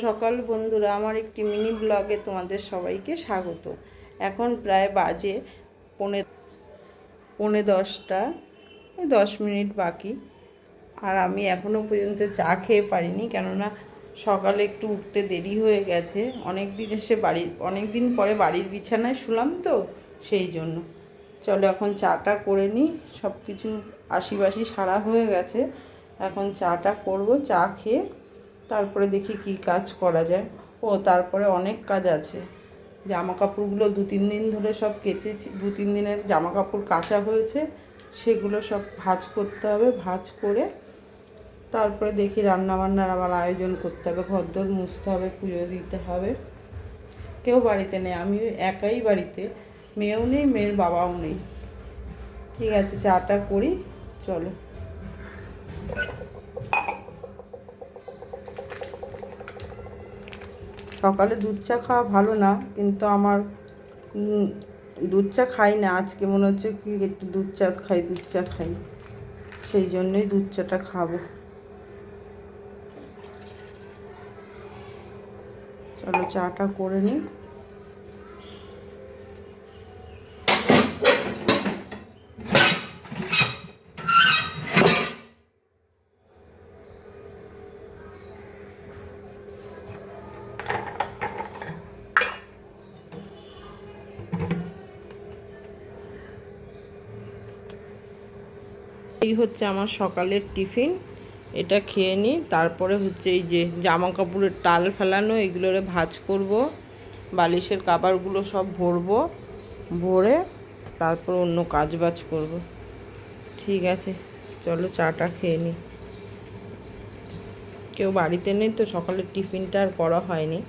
সকাল বন্ধুরা, আমার একটি মিনি ব্লগে তোমাদের সবাইকে স্বাগত। এখন প্রায় বাজে পৌনে 10টা, 10 মিনিট বাকি। আর আমি এখনও পর্যন্ত চা খেয়ে পারিনি, কেননা সকালে একটু উঠতে দেরি হয়ে গেছে। অনেক দিন পরে বাড়ির বিছানায় শুলাম তো, সেই জন্য। চলো এখন চাটা করে নিই। সব কিছু আশিবাসি সারা হয়ে গেছে, এখন চাটা করব। চা খেয়ে তারপরে দেখি কি কাজ করা যায়। তারপরে অনেক কাজ আছে। জামা কাপড়গুলো 2-3 দিন ধরে সব কেচেছি, 2-3 দিনের জামা কাপড় কাচা হয়েছে, সেগুলো সব ভাঁজ করতে হবে। ভাঁজ করে তারপরে দেখি রান্নাবান্নার আবার আয়োজন করতে হবে, ঘরদোর মুছতে হবে, পুজো দিতে হবে। কেউ বাড়িতে নেই, আমি একাই বাড়িতে, মেয়েও নেই, মেয়ের বাবাও নেই। ঠিক আছে, চাটা করি, চলো। সকালে দুধ চা খাওয়া ভালো না, কিন্তু আমার দুধ চা খাই না। আজকে মনে হচ্ছে কি একটু দুধ চা খাই, সেই জন্যই দুধ চাটা খাবো। চলো চাটা করে নিই। এই হচ্ছে আমার সকালের টিফিন, এটা খেয়ে নিই। তারপরে হচ্ছে এই যে জামা কাপড়ের টাল ফেলানো, এগুলোরে ভাঁজ করব, বালিশের কাপড়গুলো সব ভরবো, ভরে তারপর অন্য কাজ বাজ করব। ঠিক আছে, চলো চাটা খেয়ে নিই। কেউ বাড়িতে নেই তো সকালের টিফিনটা আর করা হয়নি।